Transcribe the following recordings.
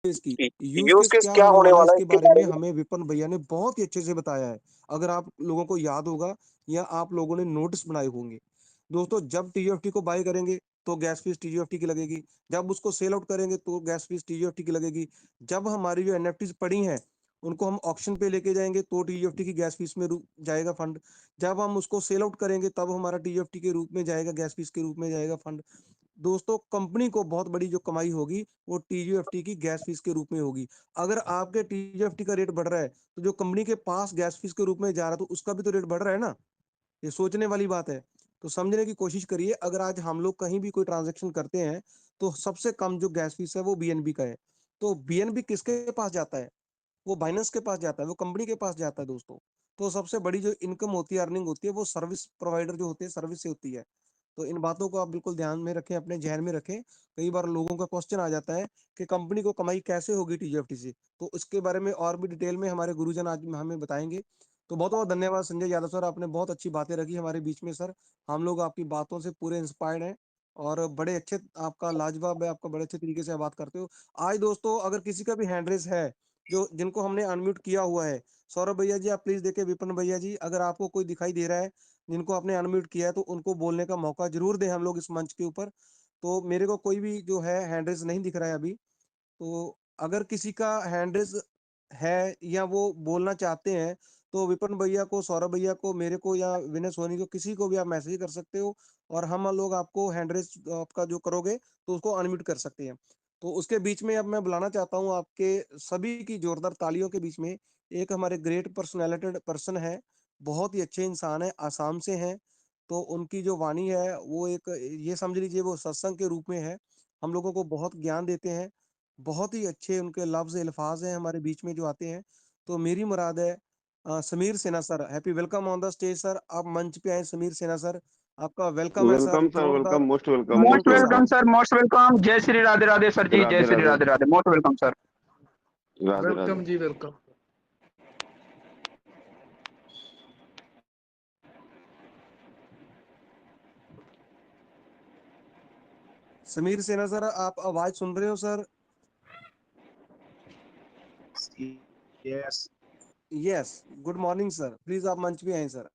इसकी use use case case क्या क्या होने होने वाला है वाला है इसके इसके बारे में बारे में? हमें विपिन भैया ने बहुत ही अच्छे से बताया है। अगर आप लोगों को याद होगा या आप लोगों ने नोट्स बनाए होंगे। दोस्तों, जब टीयूएफटी को बाय करेंगे तो गैस फीस टीयूएफटी की लगेगी। जब उसको सेल आउट करेंगे तो गैस फीस टीयूएफटी की लगेगी। जब हमारी जो एनएफटीज पड़ी हैं उनको हम ऑक्शन पे लेके जाएंगे तो टीयूएफटी की गैस फीस में जाएगा फंड। जब हम उसको सेल आउट करेंगे तब हमारा टीयूएफटी के रूप में जाएगा, गैस फीस के रूप में जाएगा फंड। दोस्तों, कंपनी को बहुत बड़ी जो कमाई होगी वो टीयूएफटी की गैस फीस के रूप में होगी। अगर आपके टीयूएफटी का रेट बढ़ रहा है तो जो कंपनी के पास गैस फीस के रूप में जा रहा है तो उसका भी तो रेट बढ़ रहा है ना। ये सोचने वाली बात है। तो समझने की कोशिश करिए, अगर आज हम लोग कहीं भी कोई ट्रांजैक्शन करते हैं तो सबसे कम जो गैस फीस है वो बीएनबी का है। तो बीएनबी किसके पास जाता है? वो बाइनेंस के पास जाता है, वो कंपनी के पास जाता है दोस्तों। तो सबसे बड़ी जो इनकम होती है, अर्निंग होती है, वो सर्विस प्रोवाइडर जो होते हैं सर्विस से होती है। तो इन बातों को आप बिल्कुल ध्यान में रखें, अपने जहन में रखें। कई बार लोगों का क्वेश्चन आ जाता है कि कंपनी को कमाई कैसे होगी टीजीएफटी से। तो इसके बारे में और भी डिटेल में हमारे गुरुजन आज हमें बताएंगे। तो बहुत बहुत धन्यवाद संजय यादव सर, आपने बहुत अच्छी बातें रखी हमारे बीच में सर। हम लोग आपकी बातों से पूरे इंस्पायर्ड हैं और बड़े अच्छे आपका लाजवाब है, आपका बड़े अच्छे तरीके से बात करते हो। आज दोस्तों, अगर किसी का भी हैंड रेस है जो जिनको हमने अनम्यूट किया हुआ है, सौरभ भैया जी आप प्लीज देखें, विपिन भैया जी अगर आपको कोई दिखाई दे रहा है जिनको आपने अनम्यूट किया है तो उनको बोलने का मौका जरूर दें हम लोग इस मंच के ऊपर। तो मेरे को कोई भी जो है हैंड रेस नहीं दिख रहा है अभी। तो अगर किसी का हैंड रेस है या वो बोलना चाहते हैं तो विपिन भैया को, सौरभ भैया को, मेरे को या विनय सोनी को, किसी को भी आप मैसेज कर सकते हो और हम लोग आपको हैंड रेस आपका जो करोगे तो उसको अनम्यूट कर सकते हैं। तो उसके बीच में अब मैं बुलाना चाहता हूँ आपके सभी की जोरदार तालियों के बीच में एक हमारे ग्रेट पर्सनैलिटेड पर्सन है, बहुत ही अच्छे इंसान है, आसाम से हैं। तो उनकी जो वाणी है वो एक, ये समझ लीजिए वो सत्संग के रूप में है। हम लोगों को बहुत ज्ञान देते हैं। बहुत ही अच्छे उनके लफ्ज अल्फाज हैं हमारे बीच में जो आते हैं। तो मेरी मुराद है Sameer Sena sir, happy welcome on the stage sir. आप मंच पे आए समीर सेना सर, आपका वेलकम है सर, वेलकम सर, जोरदार वेलकम, मोस्ट वेलकम, तालियों मोस्ट मोस्ट के वेलकम। वेलकम साथ। Sir, most welcome. जय श्री राधे राधे सर जी, जय Radhe Shri Radhe. Radhe Radhe, most welcome sir. Radhe Radhe. Welcome ji, welcome. Sameer Sena sir, आप आवाज सुन रहे हो sir? Yes. Yes, good morning sir, please आप मंच पे आए सर।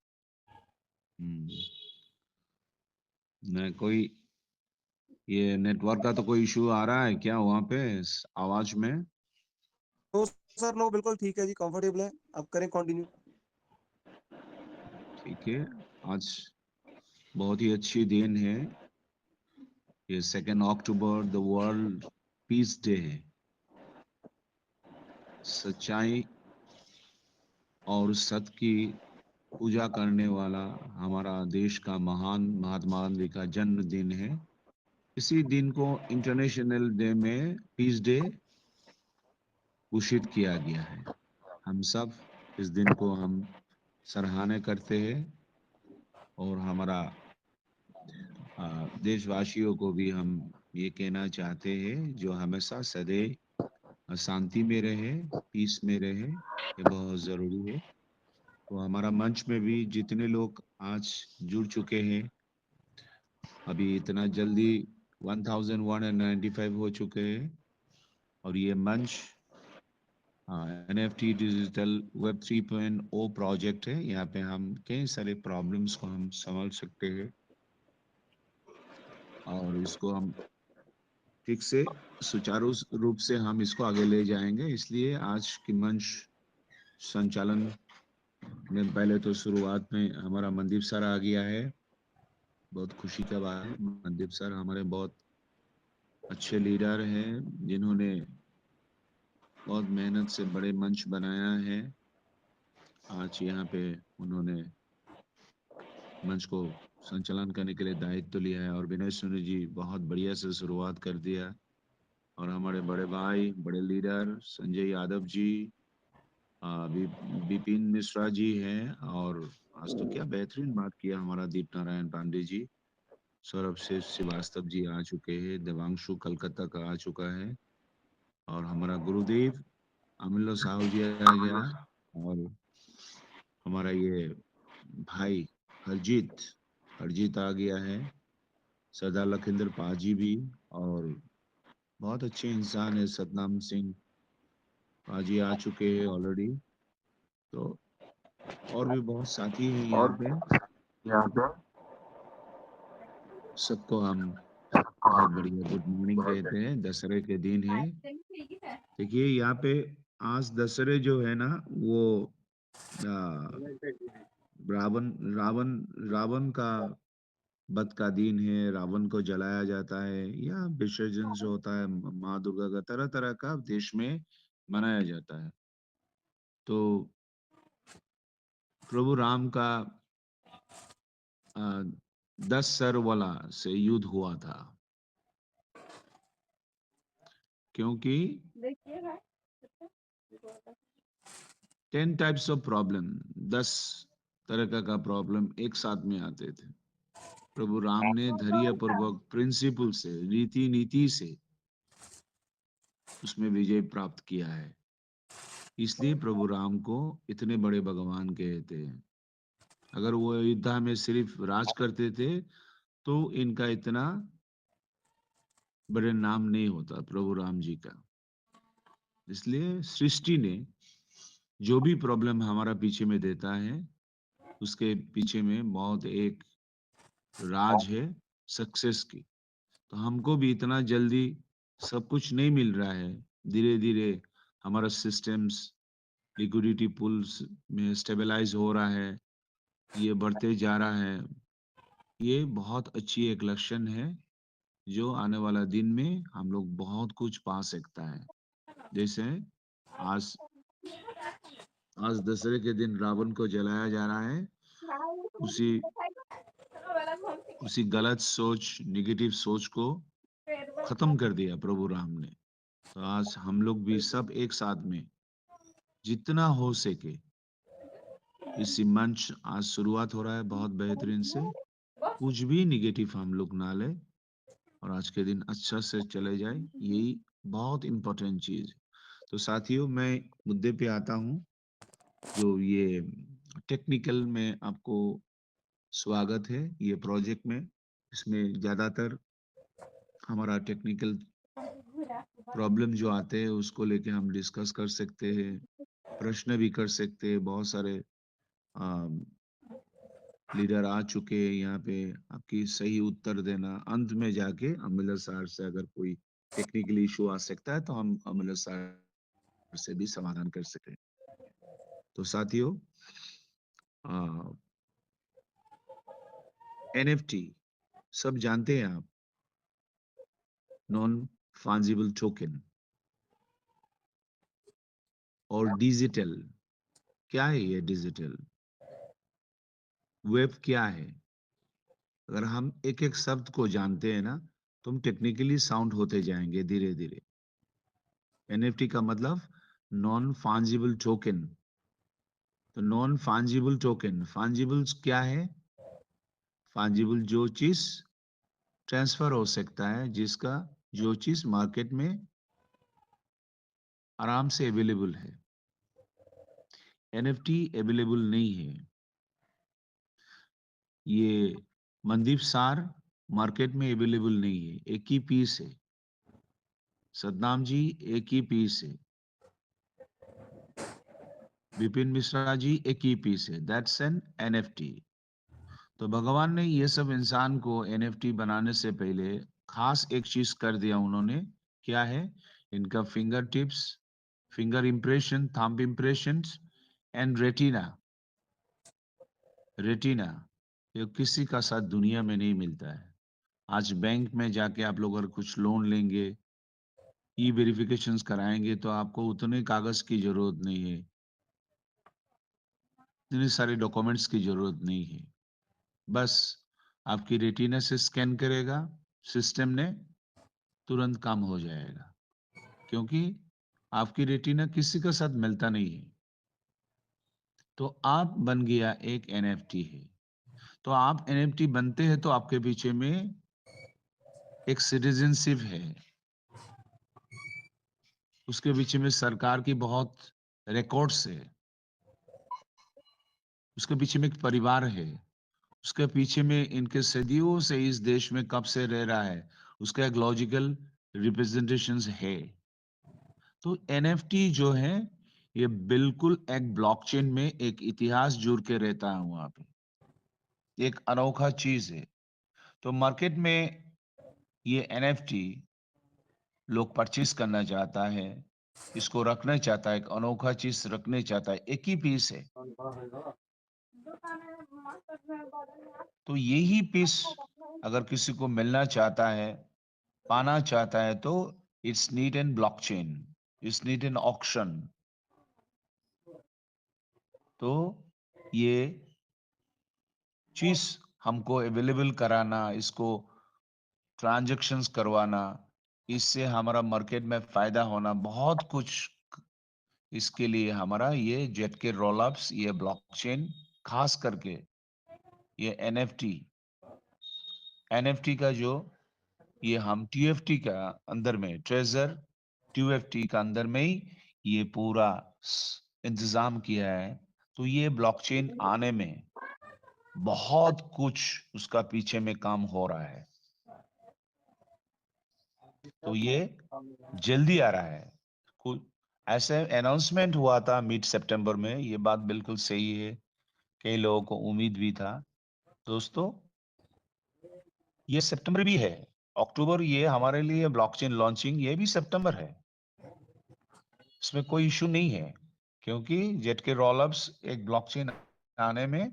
मैं कोई ये नेटवर्क का तो कोई इशू आ रहा है क्या वहाँ पे आवाज में? तो सर नो, बिल्कुल ठीक है जी, कंफर्टेबल है, आप करें कंटिन्यू। ठीक है। आज बहुत ही अच्छी दिन है। ये 2 अक्टूबर द वर्ल्ड पीस डे है। सच्चाई और सत्य की पूजा करने वाला हमारा देश का महान महात्मा गांधी का जन्मदिन है। इसी दिन को इंटरनेशनल डे में पीस डे घोषित किया गया है। हम सब इस दिन को हम सराहना करते हैं और हमारा देशवासियों को भी हम ये कहना चाहते हैं जो हमेशा सदैव शांति में रहे, पीस में रहे, ये बहुत जरूरी है। तो हमारा मंच में भी जितने लोग आज जुड़ चुके हैं, अभी इतना जल्दी 1195 हो चुके हैं और ये मंच NFT डिजिटल वेब 3.0 प्रोजेक्ट है। यहाँ पे हम कई सारे प्रॉब्लम्स को हम समझ सकते हैं और इसको हम ठीक से सुचारू रूप से हम इसको आगे ले जाएंगे। इसलिए आज की मंच संचालन में पहले तो शुरुआत में हमारा मनदीप सर आ गया है। बहुत खुशी का बात है। मनदीप सर हमारे बहुत अच्छे लीडर हैं जिन्होंने बहुत मेहनत से बड़े मंच बनाया है। आज यहाँ पे उन्होंने मंच को संचालन करने के लिए दायित्व लिया है और विनय सोनी जी बहुत बढ़िया से शुरुआत कर दिया। और हमारे बड़े भाई, बड़े लीडर संजय यादव जी, विपिन मिश्रा जी हैं और आज तो क्या बेहतरीन बात किया हमारा दीप नारायण पांडे जी। सौरभ से श्रीवास्तव जी आ चुके हैं, देवांशु कलकत्ता का आ चुका है और हमारा गुरुदेव अमिलो साहू जी आ गया और हमारा ये भाई हरजीत हरजीत आ गया है, सरदार लखिंदर पाजी भी और बहुत अच्छे इंसान है सतनाम सिंह पाजी, आ चुके हैं ऑलरेडी। तो और भी बहुत साथी हैं यहाँ और पे, यहाँ पे सबको हम बहुत बढ़िया गुड मॉर्निंग कहते हैं। दशहरे के दिन है। देखिए यहाँ पे आज दशहरे जो है ना, वो आ, रावण रावण रावण का वध का दिन है। रावण को जलाया जाता है या विसर्जन जो होता है माँ दुर्गा का, तरह तरह का देश में मनाया जाता है। तो प्रभु राम का 10 सर वाला से युद्ध हुआ था, क्योंकि 10 टाइप्स ऑफ प्रॉब्लम, 10 तरह का प्रॉब्लम एक साथ में आते थे। प्रभु राम ने धैर्य पूर्वक प्रिंसिपल से, रीति नीति से उसमें विजय प्राप्त किया है। इसलिए प्रभु राम को इतने बड़े भगवान कहते हैं। अगर वो अयोध्या में सिर्फ राज करते थे तो इनका इतना बड़े नाम नहीं होता प्रभु राम जी का। इसलिए सृष्टि ने जो भी प्रॉब्लम हमारा पीछे में देता है, उसके पीछे में बहुत एक राज है सक्सेस की। तो हमको भी इतना जल्दी सब कुछ नहीं मिल रहा है। धीरे धीरे हमारा सिस्टम्स लिक्विडिटी पुल्स में स्टेबलाइज हो रहा है, ये बढ़ते जा रहा है। ये बहुत अच्छी एक लक्षण है जो आने वाला दिन में हम लोग बहुत कुछ पा सकता है। जैसे आज आज दशहरे के दिन रावण को जलाया जा रहा है, उसी उसी गलत सोच, नेगेटिव सोच को खत्म कर दिया प्रभु राम ने। तो आज हम लोग भी सब एक साथ में जितना हो सके, इसी मंच आज शुरुआत हो रहा है बहुत बेहतरीन से। कुछ भी निगेटिव हम लोग ना ले और आज के दिन अच्छा से चले जाए, यही बहुत इंपॉर्टेंट चीज है। तो साथियों, मैं मुद्दे पे आता हूँ। जो ये टेक्निकल में आपको स्वागत है ये प्रोजेक्ट में। इसमें ज्यादातर हमारा टेक्निकल प्रॉब्लम जो आते हैं उसको लेके हम डिस्कस कर सकते हैं, प्रश्न भी कर सकते हैं। बहुत सारे लीडर आ चुके हैं यहाँ पे आपकी सही उत्तर देना। अंत में जाके अमिलर सर से अगर कोई टेक्निकल इशू आ सकता है तो हम अमिलर सर से भी समाधान कर सकते हैं। तो साथियों, एनएफटी सब जानते हैं आप, नॉन फंजिबल टोकन। और डिजिटल क्या है? ये डिजिटल वेब क्या है? अगर हम एक एक शब्द को जानते हैं ना, तो हम टेक्निकली साउंड होते जाएंगे धीरे धीरे। एनएफटी का मतलब नॉन फंजिबल टोकन। तो नॉन फंजिबल टोकन, फंजिबल्स क्या है? फंजिबल जो चीज ट्रांसफर हो सकता है, जिसका जो चीज मार्केट में आराम से अवेलेबल है। एनएफटी अवेलेबल नहीं है। ये मनदीप सार मार्केट में अवेलेबल नहीं है। एक ही पीस है। सतनाम जी एक ही पीस है। विपिन मिश्रा जी एक ही पीस है। That's an NFT. तो भगवान ने ये सब इंसान को एनएफटी बनाने से पहले खास एक चीज कर दिया उन्होंने। क्या है? इनका finger tips, finger impression, thumb impression and retina. Retina ये किसी का साथ दुनिया में नहीं मिलता है। आज बैंक में जाके आप लोग अगर कुछ लोन लेंगे, ई वेरिफिकेशंस कराएंगे, तो आपको उतने कागज की जरूरत नहीं है, इतने सारे डॉक्यूमेंट्स की जरूरत नहीं है। बस आपकी रेटिना से स्कैन करेगा सिस्टम ने, तुरंत काम हो जाएगा। क्योंकि आपकी रेटिना किसी के साथ मिलता नहीं है। तो आप बन गया एक एनएफटी है। तो आप एनएफटी बनते हैं तो आपके पीछे में एक सिटीजनशिप है, उसके पीछे में सरकार की बहुत रिकॉर्ड्स है, उसके पीछे में एक परिवार है, उसके पीछे में इनके सदियों से इस देश में कब से रह रहा है, उसका एक लॉजिकल रिप्रेजेंटेशंस है। तो एनएफटी जो है ये बिल्कुल एक ब्लॉकचेन में एक इतिहास जुड़ के रहता है, वहां पे एक अनोखा चीज है। तो मार्केट में ये एनएफटी लोग परचेज करना चाहता है, इसको रखना चाहता है, एक अनोखा चीज रखना चाहता है, एक ही पीस है। तो यही पीस अगर किसी को मिलना चाहता है, पाना चाहता है, तो it's need an blockchain, it's need an auction. तो ये चीज हमको अवेलेबल कराना, इसको ट्रांजैक्शंस करवाना, इससे हमारा मार्केट में फायदा होना, बहुत कुछ इसके लिए हमारा ये जेटके रोलअप्स, ये ब्लॉकचेन, खास करके ये एनएफटी का जो ये हम टीएफटी का अंदर में, ट्रेजर टीएफटी का अंदर में ही ये पूरा इंतजाम किया है। तो ये ब्लॉकचेन आने में बहुत कुछ उसका पीछे में काम हो रहा है, तो ये जल्दी आ रहा है। कुछ ऐसे अनाउंसमेंट हुआ था मिड सितंबर में, ये बात बिल्कुल सही है, कई लोगों को उम्मीद भी था। दोस्तों ये सितंबर भी है, अक्टूबर ये हमारे लिए ब्लॉकचेन लॉन्चिंग ये भी सितंबर है, इसमें कोई इशू नहीं है, क्योंकि जेटके रोलअप्स एक ब्लॉकचेन आने में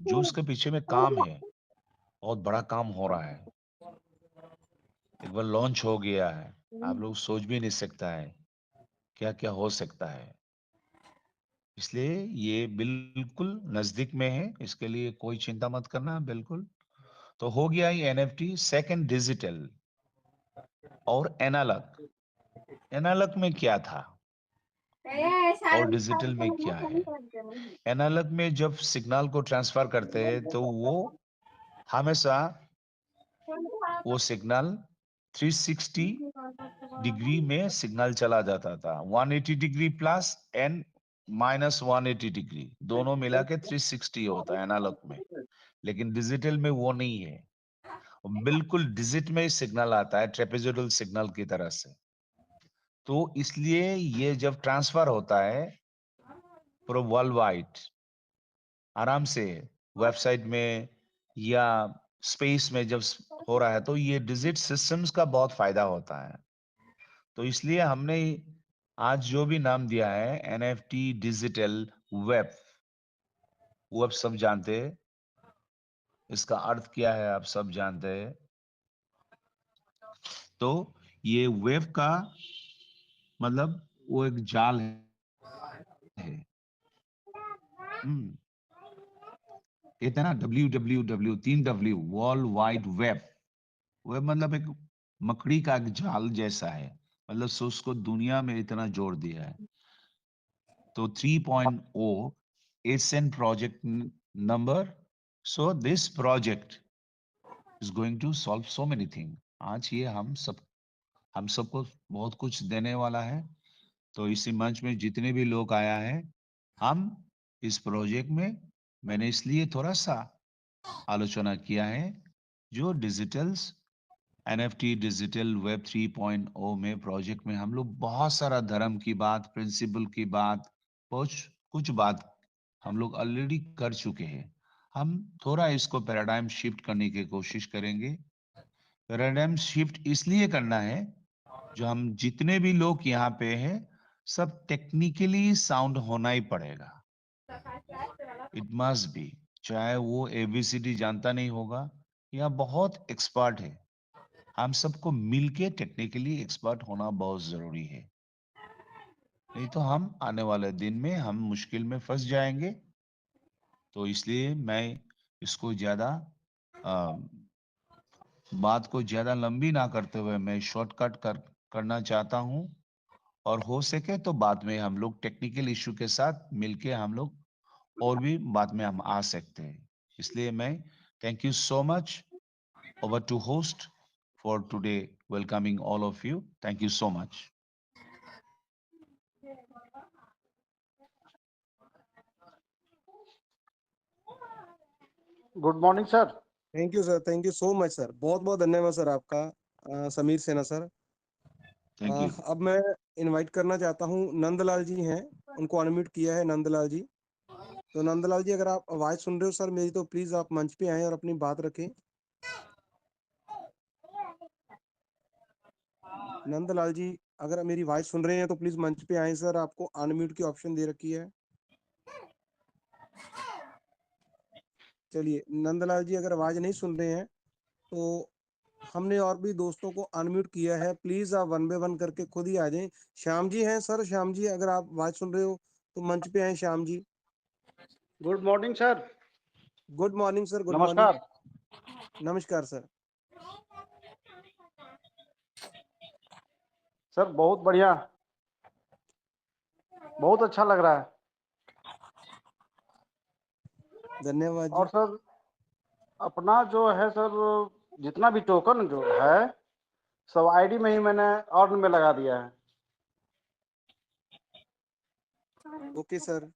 जो उसके पीछे में काम है, बहुत बड़ा काम हो रहा है। एक बार लॉन्च हो गया है, आप लोग सोच भी नहीं सकता है क्या क्या हो सकता है। इसलिए ये बिल्कुल नजदीक में है, इसके लिए कोई चिंता मत करना बिल्कुल। तो हो गया ये एनएफटी। सेकंड डिजिटल और एनालॉग। एनालॉग में क्या था और डिजिटल में क्या है? एनालॉग में जब सिग्नल को ट्रांसफर करते हैं तो वो हमेशा वो सिग्नल 360 डिग्री में सिग्नल चला जाता था, 180 degree plus and minus 180 degree, दोनों मिला के 360 होता है एनालॉग में। लेकिन डिजिटल में वो नहीं है, बिल्कुल डिजिट में सिग्नल आता है, ट्रेपेजोइडल सिग्नल की तरह से। तो इसलिए ये जब ट्रांसफर होता है पूरा वर्ल्ड वाइड आराम से, वेबसाइट में या स्पेस में जब हो रहा है, तो ये डिजिट सिस्टम्स का बहुत फायदा होता है। तो इसलिए हमने आज जो भी नाम दिया है एनएफटी डिजिटल वेब, वेब सब जानते हैं, इसका अर्थ क्या है आप सब जानते हैं। तो ये वेब का मतलब वो एक जाल है। कहते हैं ना WWW, 3W, world wide web. Web मतलब एक मकड़ी का एक जाल जैसा है, मतलब सो उसको दुनिया में इतना जोड़ दिया है। तो 3.0 एसन project number, so this project is going to solve so many thing. आज ये हम सबको बहुत कुछ देने वाला है। तो इसी मंच में जितने भी लोग आया है, हम इस प्रोजेक्ट में मैंने इसलिए थोड़ा सा आलोचना किया है, जो डिजिटल्स एनएफटी डिजिटल वेब 3.0 में प्रोजेक्ट में हम लोग बहुत सारा धर्म की बात, प्रिंसिपल की बात, कुछ कुछ बात हम लोग ऑलरेडी कर चुके हैं। हम थोड़ा इसको पैराडाइम शिफ्ट करने की कोशिश करेंगे। पैराडाइम शिफ्ट इसलिए करना है, जो हम जितने भी लोग यहाँ पे हैं, सब टेक्निकली साउंड होना ही पड़ेगा। इट मस्ट बी, चाहे वो एबीसीडी जानता नहीं होगा या बहुत एक्सपर्ट है, हम सबको मिलके टेक्निकली एक्सपर्ट होना बहुत जरूरी है। नहीं तो हम आने वाले दिन में हम मुश्किल में फंस जाएंगे। तो इसलिए मैं इसको ज्यादा बात को ज्यादा लंबी ना करते हुए मैं शॉर्टकट करना चाहता हूं, और हो सके तो बाद में हम लोग टेक्निकल इशू के साथ मिलके हम लोग और भी बाद में हम आ सकते हैं। इसलिए मैं thank you so much, over to host for today, welcoming all of you. Thank you so much. Good morning sir. Thank you sir, thank you so much sir, बहुत बहुत धन्यवाद सर आपका। Sameer Sena sir. Thank you. अब मैं invite करना चाहता हूँ, नंदलाल जी हैं, उनको अनम्यूट किया है नंदलाल जी। तो नंदलाल जी, अगर आप आवाज सुन रहे हो सर मेरी, तो प्लीज आप मंच पे आए और अपनी बात रखें। नंदलाल जी, अगर मेरी आवाज सुन रहे हैं तो प्लीज मंच पे आए सर, आपको अनम्यूट की ऑप्शन दे रखी है। चलिए नंदलाल जी, अगर आवाज नहीं सुन रहे हैं तो हमने और भी दोस्तों को अनम्यूट किया है, प्लीज आप वन बाय वन करके खुद ही आ जाएं। श्याम जी हैं सर, श्याम जी अगर आप आवाज सुन रहे हो तो मंच पे आए Shyam ji. Good morning sir. Good morning sir, good morning. नमस्कार। नमस्कार सर। सर बहुत बढ़िया, बहुत अच्छा लग रहा है। धन्यवाद और जी। सर अपना जो है सर, जितना भी टोकन जो है सब आईडी में ही मैंने अर्न में लगा दिया है। Okay sir.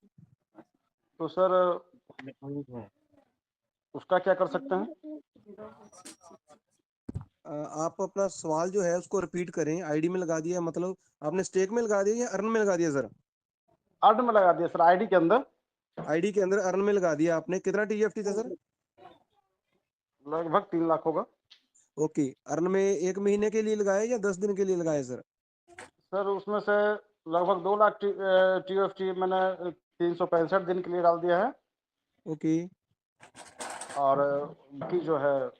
तो सर उसका क्या कर सकते हैं? आप अपना सवाल जो है उसको रिपीट करें। आईडी में लगा दिया मतलब आपने स्टेक में लगा दिया या अर्न में लगा दिया सर? अर्न में लगा दिया सर, आईडी के अंदर। आईडी के अंदर अर्न में लगा दिया आपने। कितना टीएफटी था सर? लगभग 3 लाख होगा। ओके, अर्न में 1 महीने के लिए लगाया या 10 दिन के लिए लगाया सर? सर उसमें से लगभग 2 लाख टीएफटी मैंने 365 दिन के लिए डाल दिया है। ओके और बाकी जो है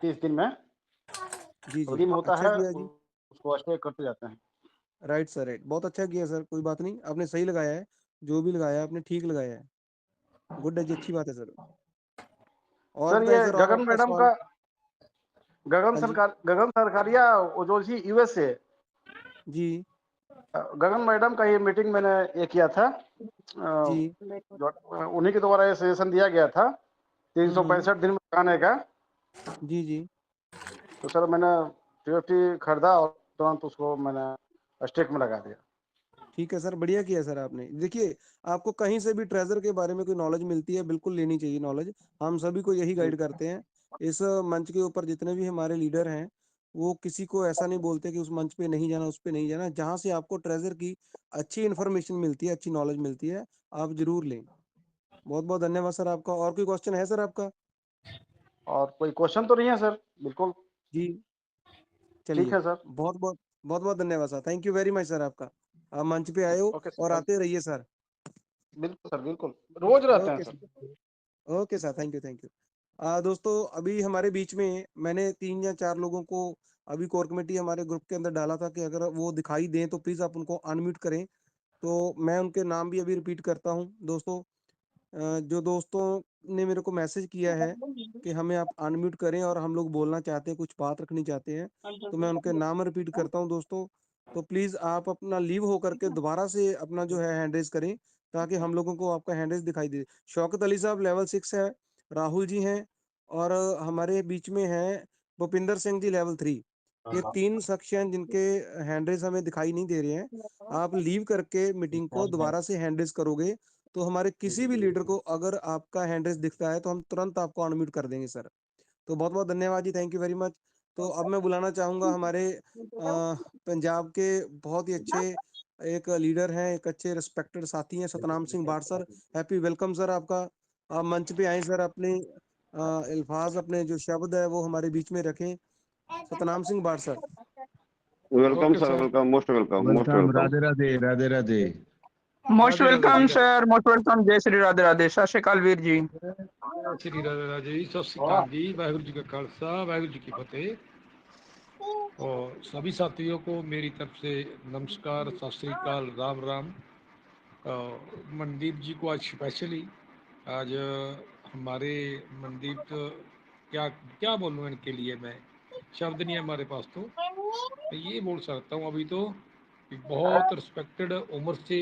30 दिन में जी जी, रिडीम होता अच्छा है, किया जी। उसको स्टे करते जाते हैं। राइट सर, राइट, बहुत अच्छा किया सर। कोई बात नहीं, आपने सही लगाया है, जो भी लगाया आपने ठीक लगाया है। गुड है जी, अच्छी बात है सर। और सर बताइए ये सर, और गगन आपका मैडम सवाल। का, हाँ जी गगन सरकारिया जो जी यूएस से, जी गगन मैडम का ये मीटिंग मैंने ये किया था। जी। उन्हीं के द्वारा ये सजेशन दिया गया था 365 दिन में लगाने का। जी जी। तो सर मैंने टीएफटी खरीदा और तुरंत उसको मैंने स्टेक में लगा दिया। ठीक है सर, बढ़िया किया सर आपने। देखिए, आपको कहीं से भी ट्रेजर के बारे में कोई नॉलेज मिलती है, बिल्कुल लेनी चाहिए नॉलेज। हम सभी को यही जी गाइड करते हैं। इस मंच के ऊपर जितने भी हमारे लीडर हैं, वो किसी को ऐसा नहीं बोलते कि उस मंच पे नहीं जाना, उस पे नहीं जाना। जहां से आपको ट्रेजर की अच्छी इन्फॉर्मेशन मिलती है, अच्छी नॉलेज मिलती है, आप जरूर लें। बहुत बहुत धन्यवाद सर आपका। और कोई क्वेश्चन है सर आपका? और कोई क्वेश्चन तो नहीं है सर? बिल्कुल जी ठीक चलिए, है सर। बहुत बहुत धन्यवाद sir. Thank you very much sir आपका। आप मंच पे आए हो ओके और सर, आते रहिए सर। बिल्कुल सर, बिल्कुल रोज रहते हैं okay sir. Sir. Okay sir, thank you thank you. दोस्तों, अभी हमारे बीच में मैंने 3 या 4 लोगों को अभी कोर कमेटी हमारे ग्रुप के अंदर डाला था कि अगर वो दिखाई दें तो प्लीज आप उनको अनम्यूट करें। तो मैं उनके नाम भी अभी रिपीट करता हूँ दोस्तों। जो दोस्तों ने मेरे को मैसेज किया है कि हमें आप अनम्यूट करें और हम लोग बोलना चाहते हैं, कुछ बात रखनी चाहते हैं, तो मैं उनके नाम रिपीट करता हूँ दोस्तों। तो प्लीज आप अपना लीव होकर के दोबारा से अपना जो है हैंड रेज करें, ताकि हम लोगों को आपका हैंड रेज दिखाई दे। शौकत अली साहब लेवल 6 है, राहुल जी हैं, और हमारे बीच में है भूपिंदर सिंह जी लेवल 3। ये 3 शख्स हैं जिनके हैंड रेज हमें दिखाई नहीं दे रहे हैं। आप लीव करके मीटिंग को दोबारा से हैंड रेज करोगे तो हमारे किसी भी लीडर को अगर आपका हैंड रेज दिखता है तो हम तुरंत आपको अनम्यूट कर देंगे सर। तो बहुत बहुत धन्यवाद जी, थैंक यू वेरी मच। तो अब मैं बुलाना चाहूंगा हमारे पंजाब के बहुत ही अच्छे एक लीडर हैं, एक अच्छे रिस्पेक्टेड साथी हैं, सतनाम सिंह बाढ़ सर। हैप्पी वेलकम सर आपका। आप मंच पे आए सर, अपने अल्फाज, अपने जो शब्द है वो हमारे बीच में रखें। सतनाम सिंह बाढ़ sir. Welcome okay sir, sir. Welcome, most welcome, most welcome, welcome. Radhe Radhe, Radhe Radhe. Most Radhe Radhe welcome ji. Sir, most welcome. जय श्री राधे राधे। सत श्री अकाल वीर जी। श्री राधे राधे जी, सत श्री अकाल जी, वाहिगुरु जी का खालसा, वाहिगुरु जी की फतेह। और सभी साथियों को मेरी तरफ से नमस्कार, सत श्री अकाल, राम राम। मनदीप जी को आज स्पेशली आज हमारे मनदीप तो क्या क्या बोलूँ इनके लिए, मैं शब्द नहीं है हमारे पास। तो मैं ये बोल सकता हूँ अभी तो कि बहुत रिस्पेक्टेड उम्र से,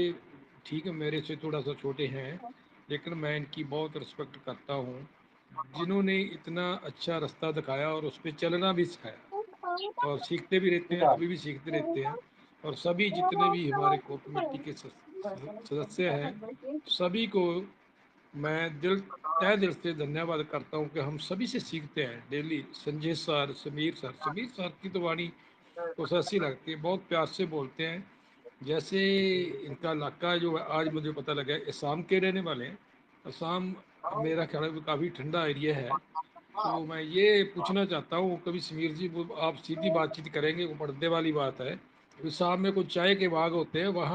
ठीक है मेरे से थोड़ा सा छोटे हैं, लेकिन मैं इनकी बहुत रिस्पेक्ट करता हूँ, जिन्होंने इतना अच्छा रास्ता दिखाया और उस पर चलना भी सिखाया, और सीखते भी रहते हैं, अभी भी सीखते रहते हैं। और सभी जितने भी हमारे कोर कमेटी के सदस्य हैं, सभी को मैं तहे दिल से धन्यवाद करता हूँ कि हम सभी से सीखते हैं daily. Sanjay sir, Sameer sir की तो वाणी कुछ ऐसी लगती है, बहुत प्यार से बोलते हैं। जैसे इनका इलाका जो है, आज मुझे पता लगा है असम के रहने वाले हैं। असम मेरा ख्याल है काफ़ी ठंडा एरिया है। तो मैं ये पूछना चाहता हूँ, कभी समीर जी आप सीधी बातचीत करेंगे, वो पर्दे वाली बात है। असम में कुछ चाय के बाग होते हैं, वहाँ